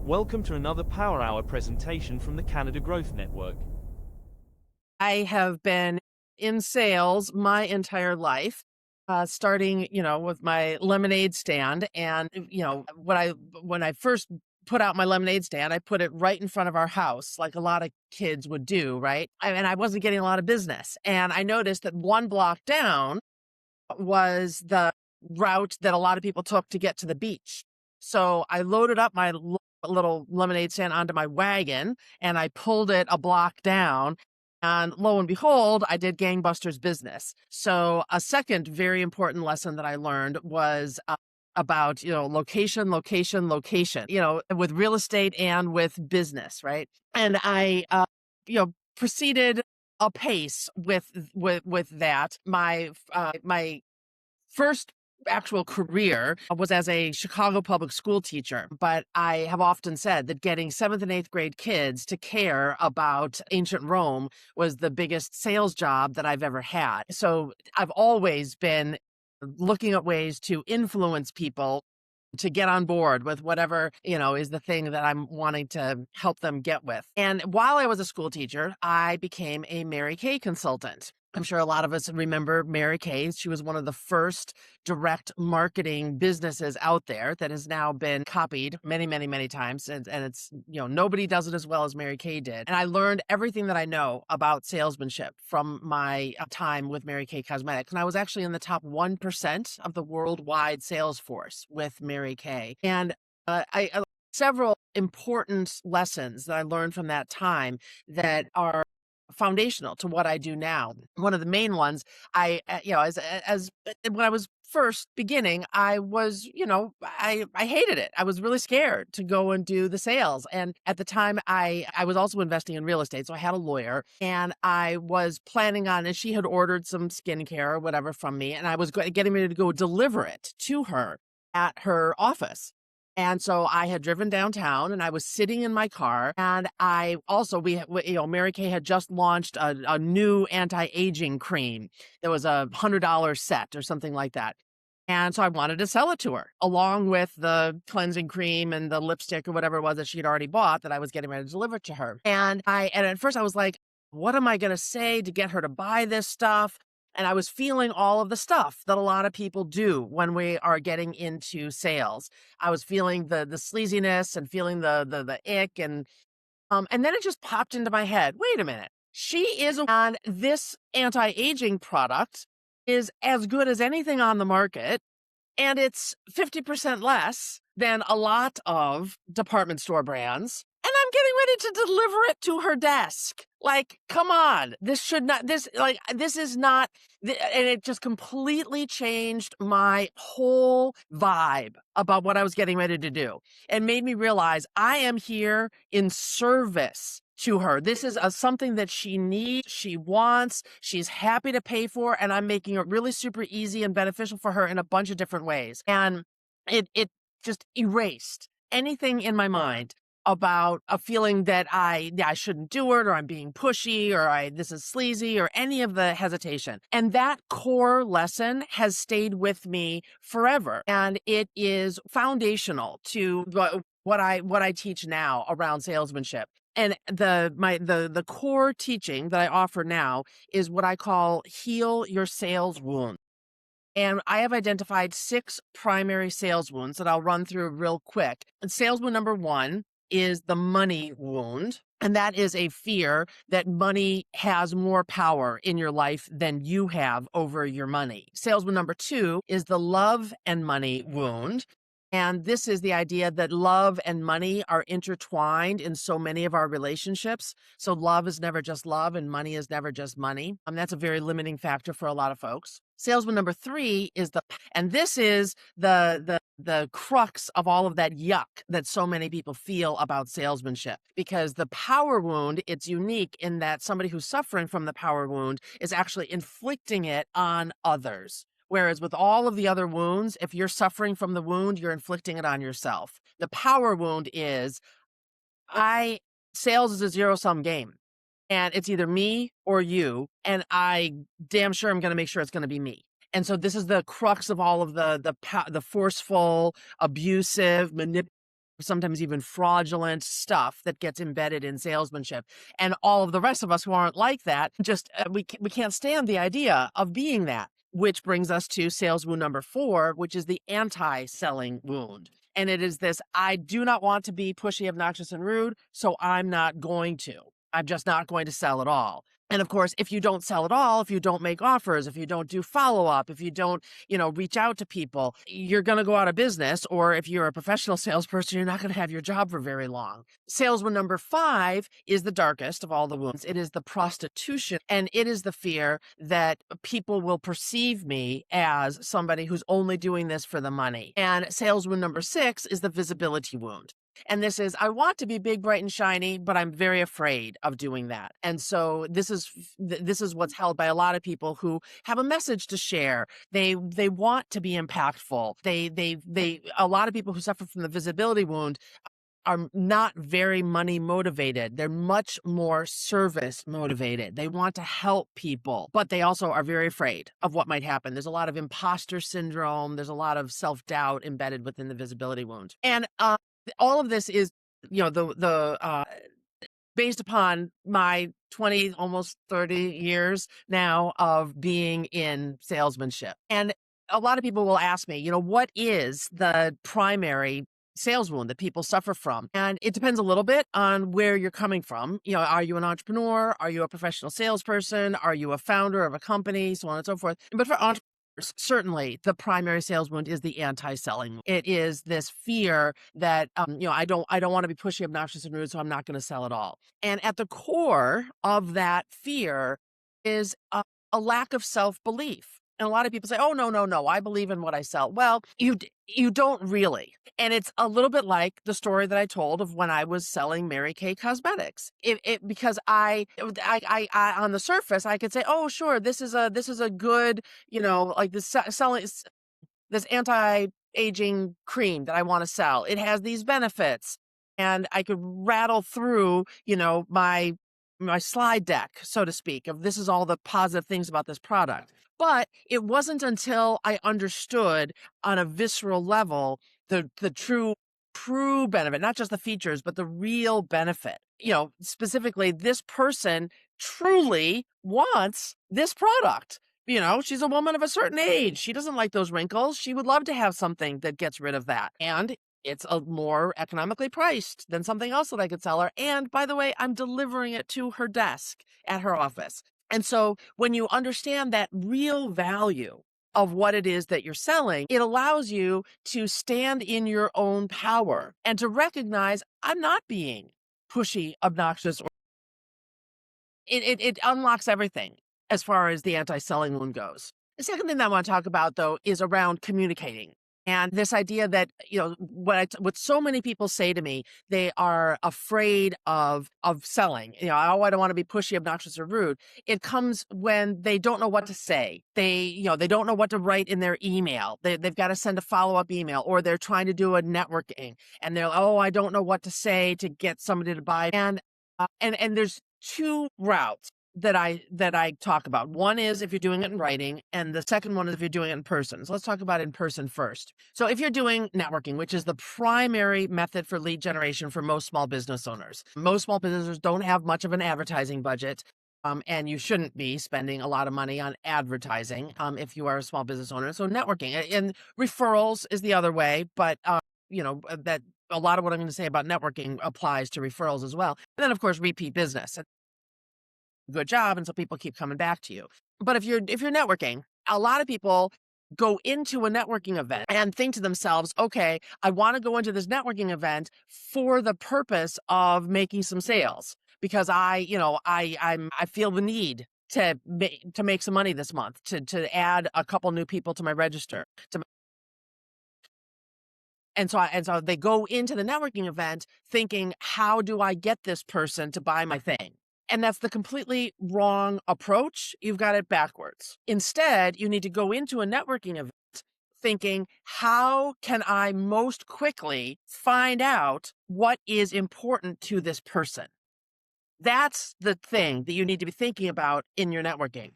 Welcome to another Power Hour presentation from the Canada Growth Network. I have been in sales my entire life, starting, with my lemonade stand. And, when I first put out my lemonade stand, I put it right in front of our house, like a lot of kids would do, right? And I wasn't getting a lot of business. And I noticed that one block down was the route that a lot of people took to get to the beach. So I loaded up my little lemonade stand onto my wagon and I pulled it a block down. And lo and behold, I did gangbusters business. So a second very important lesson that I learned was about, location, location, location, with real estate and with business, right? And I, proceeded apace with that. My first actual career was as a Chicago public school teacher, but I have often said that getting 7th and 8th grade kids to care about ancient Rome was the biggest sales job that I've ever had. So I've always been looking at ways to influence people to get on board with whatever, is the thing that I'm wanting to help them get with. And while I was a school teacher, I became a Mary Kay consultant. I'm sure a lot of us remember Mary Kay. She was one of the first direct marketing businesses out there that has now been copied many, many, many times. And it's, nobody does it as well as Mary Kay did. And I learned everything that I know about salesmanship from my time with Mary Kay Cosmetics. And I was actually in the top 1% of the worldwide sales force with Mary Kay. And I several important lessons that I learned from that time that are foundational to what I do now. One of the main ones, as when I was first beginning, I was, I hated it. I was really scared to go and do the sales. And at the time I was also investing in real estate. So I had a lawyer and I was planning on, and she had ordered some skincare or whatever from me. And I was getting ready to go deliver it to her at her office. And so I had driven downtown and I was sitting in my car, and I also, Mary Kay had just launched a new anti-aging cream. There was $100 set or something like that. And so I wanted to sell it to her along with the cleansing cream and the lipstick or whatever it was that she had already bought that I was getting ready to deliver to her. And at first I was like, what am I going to say to get her to buy this stuff? And I was feeling all of the stuff that a lot of people do when we are getting into sales. I was feeling the sleaziness and feeling the ick, and then it just popped into my head. Wait a minute. She is on this anti-aging product is as good as anything on the market, and it's 50% less than a lot of department store brands. And I'm getting ready to deliver it to her desk. Like, come on. This is not, and it just completely changed my whole vibe about what I was getting ready to do and made me realize I am here in service to her. This is something that she needs, she wants, she's happy to pay for, and I'm making it really super easy and beneficial for her in a bunch of different ways. And it just erased anything in my mind about a feeling that I shouldn't do it, or I'm being pushy, or this is sleazy, or any of the hesitation. And that core lesson has stayed with me forever. And it is foundational to what I teach now around salesmanship. And the core teaching that I offer now is what I call heal your sales wound. And I have identified 6 primary sales wounds that I'll run through real quick. And sales wound number 1 is the money wound. And that is a fear that money has more power in your life than you have over your money. Sales wound number 2 is the love and money wound. And this is the idea that love and money are intertwined in so many of our relationships. So love is never just love and money is never just money. That's a very limiting factor for a lot of folks. Salesman number 3 is and this is the crux of all of that yuck that so many people feel about salesmanship, because the power wound, it's unique in that somebody who's suffering from the power wound is actually inflicting it on others. Whereas with all of the other wounds, if you're suffering from the wound, you're inflicting it on yourself. The power wound is sales is a zero-sum game. And it's either me or you. And I damn sure I'm going to make sure it's going to be me. And so this is the crux of all of the forceful, abusive, manipulative sometimes even fraudulent stuff that gets embedded in salesmanship. And all of the rest of us who aren't like that, just we can't stand the idea of being that. Which brings us to sales wound number 4, which is the anti-selling wound. And it is this: I do not want to be pushy, obnoxious, and rude, so I'm not going to. I'm just not going to sell at all. And of course, if you don't sell at all, if you don't make offers, if you don't do follow up, if you don't, reach out to people, you're going to go out of business. Or if you're a professional salesperson, you're not going to have your job for very long. Sales wound number 5 is the darkest of all the wounds. It is the prostitution, and it is the fear that people will perceive me as somebody who's only doing this for the money. And sales wound number 6 is the visibility wound. And this is, I want to be big, bright, and shiny, but I'm very afraid of doing that. And so this is what's held by a lot of people who have a message to share. They want to be impactful. A lot of people who suffer from the visibility wound are not very money motivated. They're much more service motivated. They want to help people, but they also are very afraid of what might happen. There's a lot of imposter syndrome. There's a lot of self-doubt embedded within the visibility wound. And all of this is, based upon my 20, almost 30 years now of being in salesmanship. And a lot of people will ask me, what is the primary sales wound that people suffer from? And it depends a little bit on where you're coming from. Are you an entrepreneur? Are you a professional salesperson? Are you a founder of a company? So on and so forth. But for entrepreneurs, certainly the primary sales wound is the anti-selling. It is this fear that, I don't want to be pushy, obnoxious, and rude, so I'm not going to sell at all. And at the core of that fear is a lack of self-belief. And a lot of people say, oh, no, I believe in what I sell. Well, you don't really. And it's a little bit like the story that I told of when I was selling Mary Kay cosmetics. Because I on the surface, I could say, oh, sure, this is a good, like this selling this anti-aging cream that I want to sell. It has these benefits. And I could rattle through, my slide deck, so to speak, of this is all the positive things about this product. But it wasn't until I understood on a visceral level the true benefit, not just the features, but the real benefit. Specifically, this person truly wants this product. She's a woman of a certain age. She doesn't like those wrinkles. She would love to have something that gets rid of that. And it's a more economically priced than something else that I could sell her. And by the way, I'm delivering it to her desk at her office. And so when you understand that real value of what it is that you're selling, it allows you to stand in your own power and to recognize I'm not being pushy, obnoxious, or it unlocks everything as far as the anti-selling wound goes. The second thing that I want to talk about, though, is around communicating. And this idea that, what so many people say to me, they are afraid of selling. Oh, I don't want to be pushy, obnoxious, or rude. It comes when they don't know what to say. They don't know what to write in their email. They've got to send a follow-up email, or they're trying to do a networking and they're, I don't know what to say to get somebody to buy. And there's 2 routes that I talk about. One is if you're doing it in writing, and the second one is if you're doing it in person. So let's talk about in person first. So if you're doing networking, which is the primary method for lead generation for most small business owners, most small businesses don't have much of an advertising budget. And you shouldn't be spending a lot of money on advertising if you are a small business owner. So networking and referrals is the other way, but that a lot of what I'm going to say about networking applies to referrals as well. And then of course, repeat business. Good job, and so people keep coming back to you. But if you're networking, a lot of people go into a networking event and think to themselves, okay, I want to go into this networking event for the purpose of making some sales because I feel the need to make some money this month, to add a couple new people to my register. And so they go into the networking event thinking, how do I get this person to buy my thing? And that's the completely wrong approach. You've got it backwards. Instead, you need to go into a networking event thinking, how can I most quickly find out what is important to this person? That's the thing that you need to be thinking about in your networking.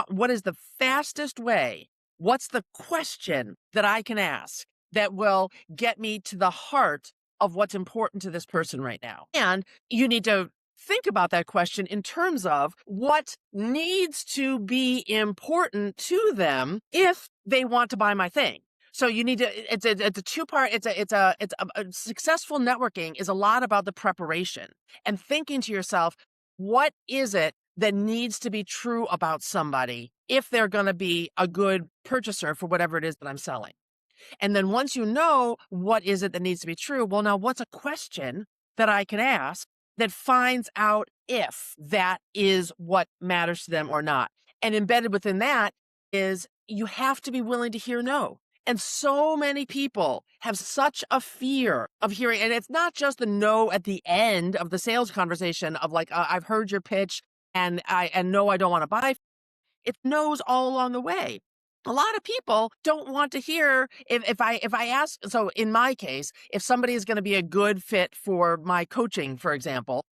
What is the fastest way? What's the question that I can ask that will get me to the heart of what's important to this person right now. And you need to think about that question in terms of what needs to be important to them if they want to buy my thing. So you need to, it's a two-part, a successful networking is a lot about the preparation and thinking to yourself, what is it that needs to be true about somebody if they're going to be a good purchaser for whatever it is that I'm selling? And then once you know what is it that needs to be true, well, now what's a question that I can ask that finds out if that is what matters to them or not? And embedded within that is you have to be willing to hear no. And so many people have such a fear of hearing, and it's not just the no at the end of the sales conversation of like, I've heard your pitch and no, I don't want to buy. It knows all along the way. A lot of people don't want to hear if I ask. So in my case, if somebody is going to be a good fit for my coaching, for example,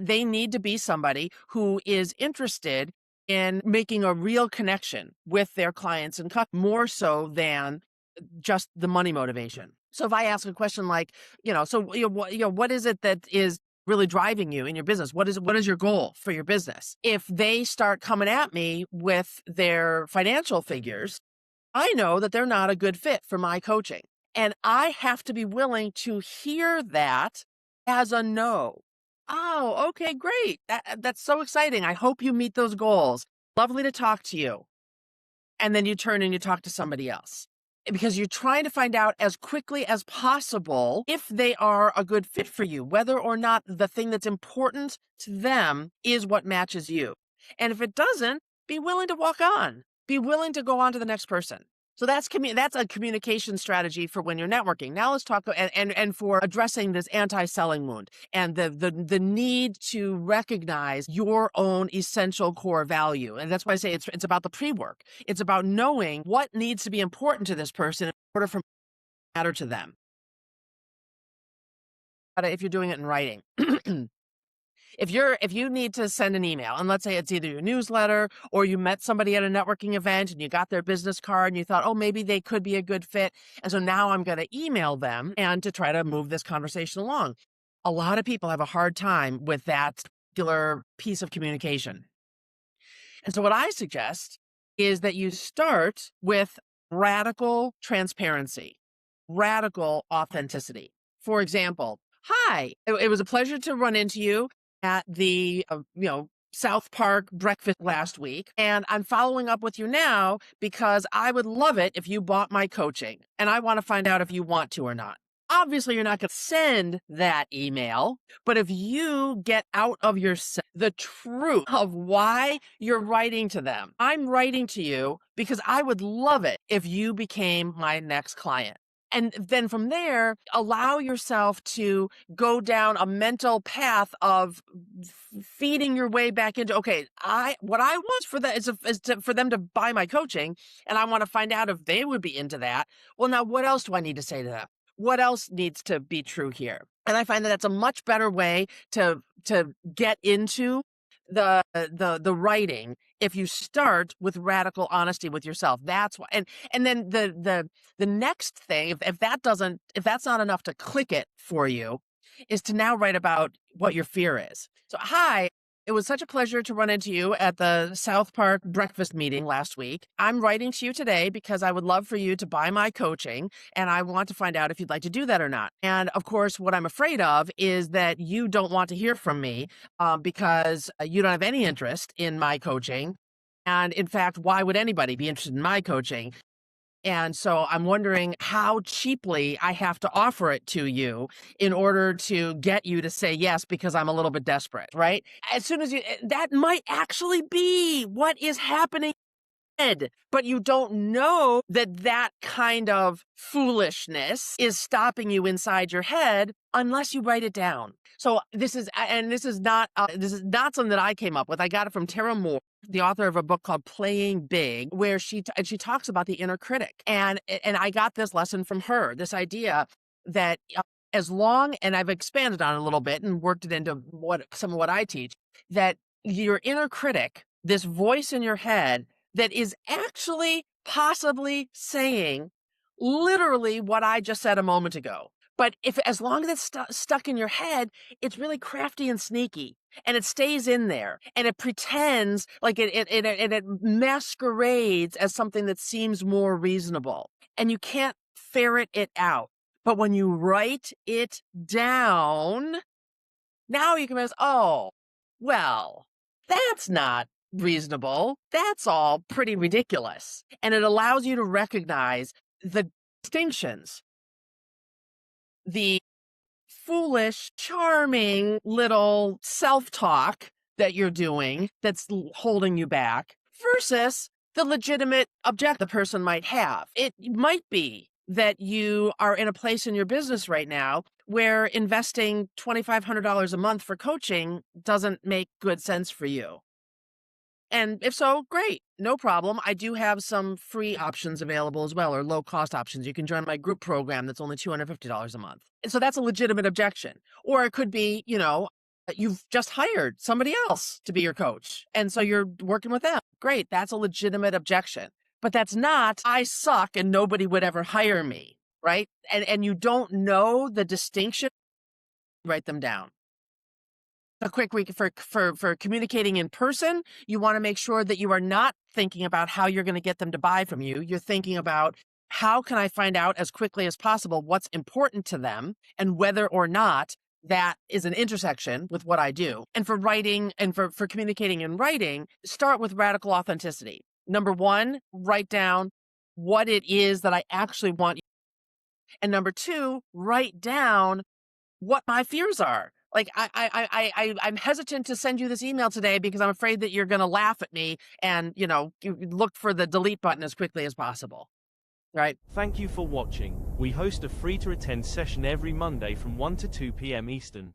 they need to be somebody who is interested in making a real connection with their clients and more so than just the money motivation. So if I ask a question like, what is it that is really driving you in your business? What is your goal for your business? If they start coming at me with their financial figures, I know that they're not a good fit for my coaching. And I have to be willing to hear that as a no. Oh, okay, great. That's so exciting. I hope you meet those goals. Lovely to talk to you. And then you turn and you talk to somebody else, because you're trying to find out as quickly as possible if they are a good fit for you, whether or not the thing that's important to them is what matches you. And if it doesn't, be willing to walk on, be willing to go on to the next person. So that's a communication strategy for when you're networking. Now let's talk and for addressing this anti-selling wound and the need to recognize your own essential core value. And that's why I say it's about the pre-work. It's about knowing what needs to be important to this person in order for it to matter to them. But if you're doing it in writing. If you need to send an email, and let's say it's either your newsletter or you met somebody at a networking event and you got their business card and you thought, oh, maybe they could be a good fit. And so now I'm going to email them and to try to move this conversation along. A lot of people have a hard time with that particular piece of communication. And so what I suggest is that you start with radical transparency, radical authenticity. For example, hi, it was a pleasure to run into you at the South Park breakfast last week, and I'm following up with you now because I would love it if you bought my coaching, and I want to find out if you want to or not. Obviously, you're not going to send that email, but if you get out of the truth of why you're writing to them, I'm writing to you because I would love it if you became my next client. And then from there, allow yourself to go down a mental path of feeding your way back into, okay, what I want for that for them to buy my coaching, and I want to find out if they would be into that. Well, now what else do I need to say to them? What else needs to be true here? And I find that that's a much better way to get into the writing if you start with radical honesty with yourself. That's why, and then the next thing, if that's not enough to click it for you, is to now write about what your fear is. So, hi, it was such a pleasure to run into you at the South Park breakfast meeting last week. I'm writing to you today because I would love for you to buy my coaching, and I want to find out if you'd like to do that or not. And of course, what I'm afraid of is that you don't want to hear from me because you don't have any interest in my coaching. And in fact, why would anybody be interested in my coaching? And so I'm wondering how cheaply I have to offer it to you in order to get you to say yes, because I'm a little bit desperate, right? As soon as that might actually be what is happening. But you don't know that kind of foolishness is stopping you inside your head unless you write it down. So this is not something that I came up with. I got it from Tara Moore, the author of a book called Playing Big, where she talks about the inner critic. And I got this lesson from her, this idea that as long, and I've expanded on it a little bit and worked it into some of what I teach, that your inner critic, this voice in your head that is actually possibly saying literally what I just said a moment ago. But if as long as it's stuck in your head, it's really crafty and sneaky, and it stays in there, and it pretends like it masquerades as something that seems more reasonable, and you can't ferret it out. But when you write it down, now you can realize, oh, well, that's not reasonable. That's all pretty ridiculous. And it allows you to recognize the distinctions, the foolish, charming little self-talk that you're doing that's holding you back versus the legitimate object the person might have. It might be that you are in a place in your business right now where investing $2,500 a month for coaching doesn't make good sense for you. And if so, great, no problem. I do have some free options available as well, or low cost options. You can join my group program that's only $250 a month. And so that's a legitimate objection. Or it could be, you've just hired somebody else to be your coach. And so you're working with them. Great, that's a legitimate objection. But that's not, I suck and nobody would ever hire me, right? And you don't know the distinction, write them down. A quick week for communicating in person, you want to make sure that you are not thinking about how you're going to get them to buy from you. You're thinking about, how can I find out as quickly as possible what's important to them and whether or not that is an intersection with what I do. And for writing and for communicating in writing, start with radical authenticity. Number one, write down what it is that I actually want. And number two, write down what my fears are. Like, I'm hesitant to send you this email today because I'm afraid that you're going to laugh at me and, you look for the delete button as quickly as possible. Right? Thank you for watching. We host a free to attend session every Monday from 1 to 2 p.m. Eastern.